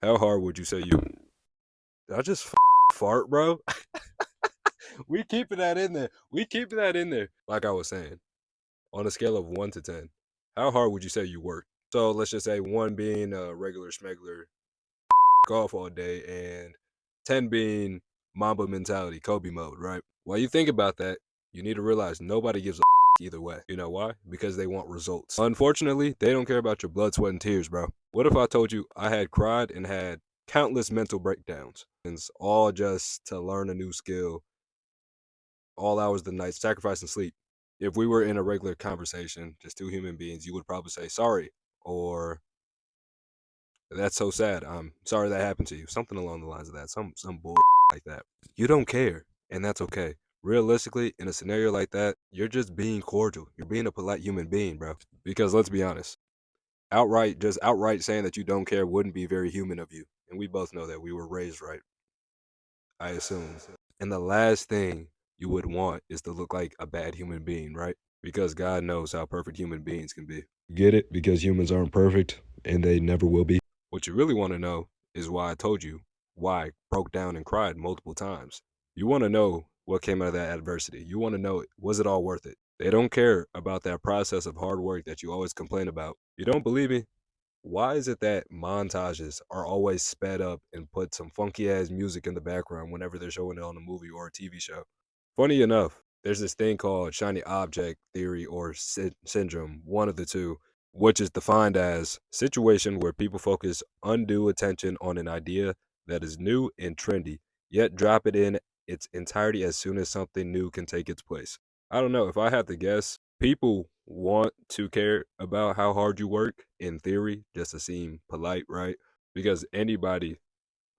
How hard would you say you? Did I just fart, bro? We keeping that in there. We keeping that in there. Like I was saying, on a scale of 1 to 10, how hard would you say you work? So let's just say 1 being a regular schmegler, golf all day, and 10 being Mamba mentality, Kobe mode, right? While you think about that, you need to realize nobody gives a either way. You know why? Because they want results. Unfortunately, they don't care about your blood, sweat, and tears, bro. What if I told you I had cried and had countless mental breakdowns? And it's all just to learn a new skill, all hours of the night, sacrificing sleep. If we were in a regular conversation, just two human beings, you would probably say sorry or that's so sad. I'm sorry that happened to you. Something along the lines of that. Some bull like that. You don't care, and that's okay. Realistically, in a scenario like that, you're just being cordial. You're being a polite human being, bro. Because let's be honest, outright saying that you don't care wouldn't be very human of you. And we both know that we were raised right, I assume. And the last thing you would want is to look like a bad human being, right? Because God knows how perfect human beings can be. Get it? Because humans aren't perfect and they never will be. What you really want to know is why I told you why I broke down and cried multiple times. You want to know what came out of that adversity. You want to know, was it all worth it? They don't care about that process of hard work that you always complain about. You don't believe me? Why is it that montages are always sped up and put some funky ass music in the background whenever they're showing it on a movie or a TV show? Funny enough, there's this thing called shiny object theory or syndrome, one of the two, which is defined as situation where people focus undue attention on an idea that is new and trendy, yet drop it in its entirety as soon as something new can take its place. I don't know, if I had to guess, people want to care about how hard you work in theory just to seem polite, right? Because anybody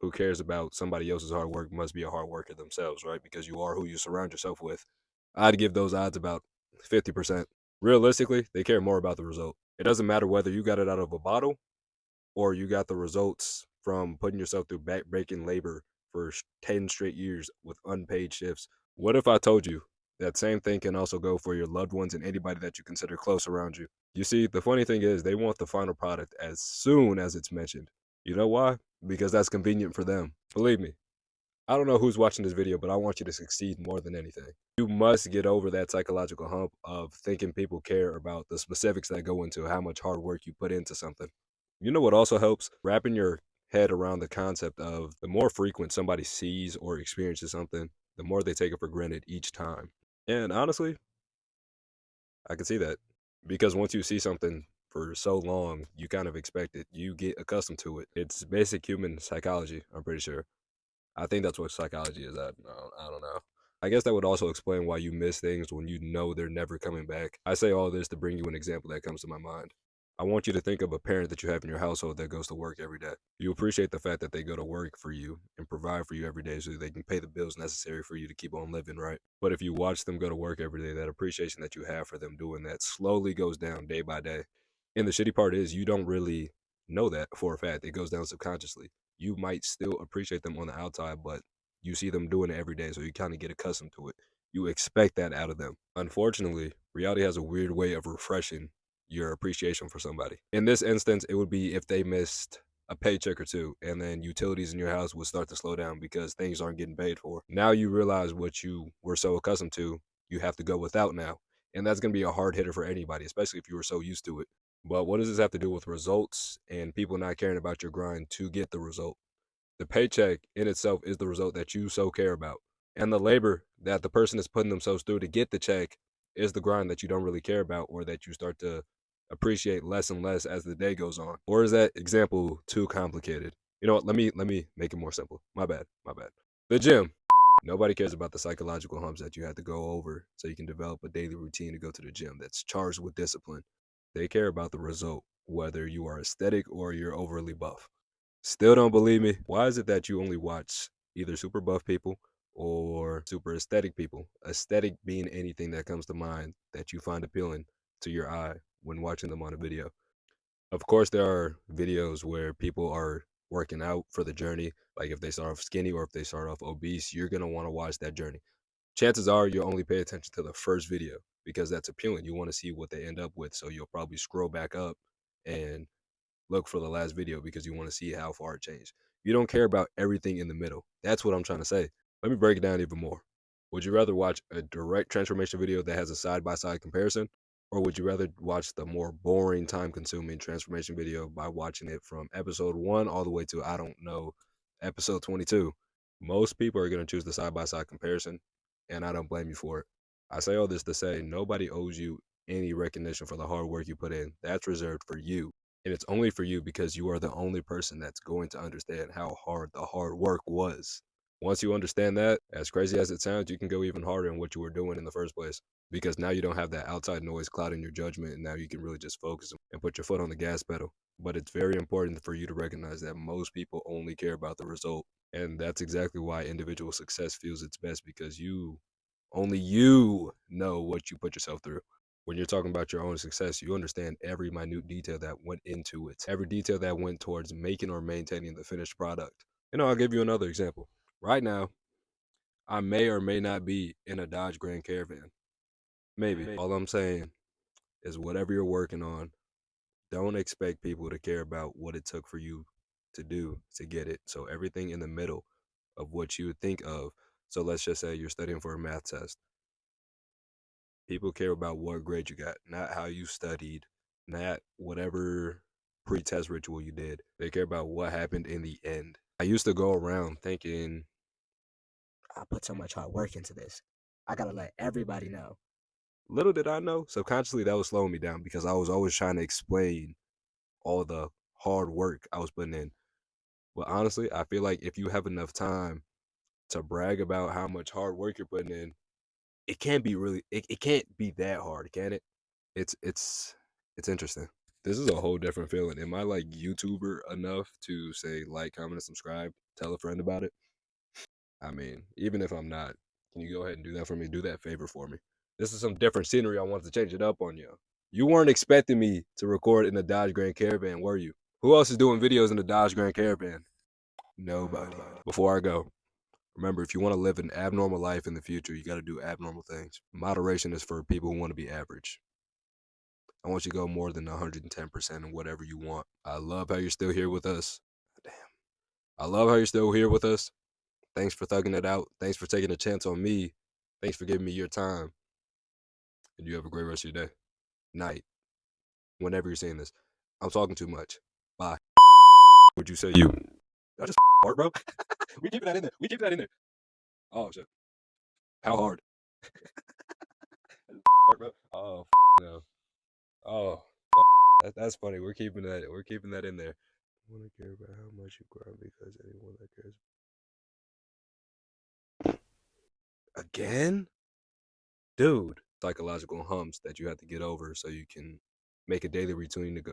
who cares about somebody else's hard work must be a hard worker themselves, right? Because you are who you surround yourself with. I'd give those odds about 50%. Realistically, they care more about the result. It doesn't matter whether you got it out of a bottle or you got the results from putting yourself through back-breaking labor for 10 straight years with unpaid shifts. What if I told you that same thing can also go for your loved ones and anybody that you consider close around you? You see, the funny thing is they want the final product as soon as it's mentioned. You know why? Because that's convenient for them. Believe me, I don't know who's watching this video, but I want you to succeed more than anything. You must get over that psychological hump of thinking people care about the specifics that go into how much hard work you put into something. You know what also helps? Wrapping your head around the concept of the more frequent somebody sees or experiences something, the more they take it for granted each time. And honestly, I can see that because once you see something for so long, you kind of expect it. You get accustomed to it. It's basic human psychology, I'm pretty sure. I think that's what psychology is at. No, I don't know. I guess that would also explain why you miss things when you know they're never coming back. I say all this to bring you an example that comes to my mind. I want you to think of a parent that you have in your household that goes to work every day. You appreciate the fact that they go to work for you and provide for you every day so they can pay the bills necessary for you to keep on living, right? But if you watch them go to work every day, that appreciation that you have for them doing that slowly goes down day by day. And the shitty part is you don't really know that for a fact. It goes down subconsciously. You might still appreciate them on the outside, but you see them doing it every day, so you kind of get accustomed to it. You expect that out of them. Unfortunately, reality has a weird way of refreshing your appreciation for somebody. In this instance, it would be if they missed a paycheck or two, and then utilities in your house would start to slow down because things aren't getting paid for. Now you realize what you were so accustomed to, you have to go without now. And that's going to be a hard hitter for anybody, especially if you were so used to it. But what does this have to do with results and people not caring about your grind to get the result? The paycheck in itself is the result that you so care about. And the labor that the person is putting themselves through to get the check is the grind that you don't really care about or that you start to appreciate less and less as the day goes on. Or is that example too complicated? You know what? Let me make it more simple. My bad. My bad. The gym. Nobody cares about the psychological humps that you had to go over so you can develop a daily routine to go to the gym that's charged with discipline. They care about the result, whether you are aesthetic or you're overly buff. Still don't believe me? Why is it that you only watch either super buff people or super aesthetic people? Aesthetic being anything that comes to mind that you find appealing to your eye when watching them on a video. Of course, there are videos where people are working out for the journey. Like if they start off skinny or if they start off obese, you're going to want to watch that journey. Chances are you'll only pay attention to the first video because that's appealing. You want to see what they end up with. So you'll probably scroll back up and look for the last video because you want to see how far it changed. You don't care about everything in the middle. That's what I'm trying to say. Let me break it down even more. Would you rather watch a direct transformation video that has a side by side comparison? Or would you rather watch the more boring, time consuming transformation video by watching it from episode 1 all the way to, I don't know, episode 22? Most people are going to choose the side by side comparison, and I don't blame you for it. I say all this to say nobody owes you any recognition for the hard work you put in. That's reserved for you. And it's only for you because you are the only person that's going to understand how hard the hard work was. Once you understand that, as crazy as it sounds, you can go even harder in what you were doing in the first place because now you don't have that outside noise clouding your judgment, and now you can really just focus and put your foot on the gas pedal. But it's very important for you to recognize that most people only care about the result. And that's exactly why individual success feels its best because only you know what you put yourself through. When you're talking about your own success, you understand every minute detail that went into it, every detail that went towards making or maintaining the finished product. I'll give you another example. Right now, I may or may not be in a Dodge Grand Caravan. Maybe. All I'm saying is whatever you're working on, don't expect people to care about what it took for you to do to get it. So everything in the middle of what you would think of. So let's just say you're studying for a math test. People care about what grade you got, not how you studied, not whatever pre-test ritual you did. They care about what happened in the end. I used to go around thinking, I put so much hard work into this. I gotta let everybody know. Little did I know, subconsciously that was slowing me down because I was always trying to explain all the hard work I was putting in. But honestly, I feel like if you have enough time to brag about how much hard work you're putting in, it can't be really it can't be that hard, can it? It's interesting. This is a whole different feeling. Am I like YouTuber enough to say like, comment, and subscribe? Tell a friend about it? I mean, even if I'm not, can you go ahead and do that for me? Do that favor for me. This is some different scenery. I wanted to change it up on you. You weren't expecting me to record in the Dodge Grand Caravan, were you? Who else is doing videos in the Dodge Grand Caravan? Nobody. Before I go, remember, if you want to live an abnormal life in the future, you got to do abnormal things. Moderation is for people who want to be average. I want you to go more than 110% in whatever you want. I love how you're still here with us. Damn. I love how you're still here with us. Thanks for thugging it out. Thanks for taking a chance on me. Thanks for giving me your time. And you have a great rest of your day. Night. Whenever you're seeing this. I'm talking too much. Bye. Would you say you? I just hard, bro. We keep that in there. We keep that in there. Oh shit. How hard? Hard, bro. Oh no. Oh, that's funny. We're keeping that. We're keeping that in there. I want to care about how much you cry because anyone that cares. Again, dude. Psychological humps that you have to get over so you can make a daily routine to go.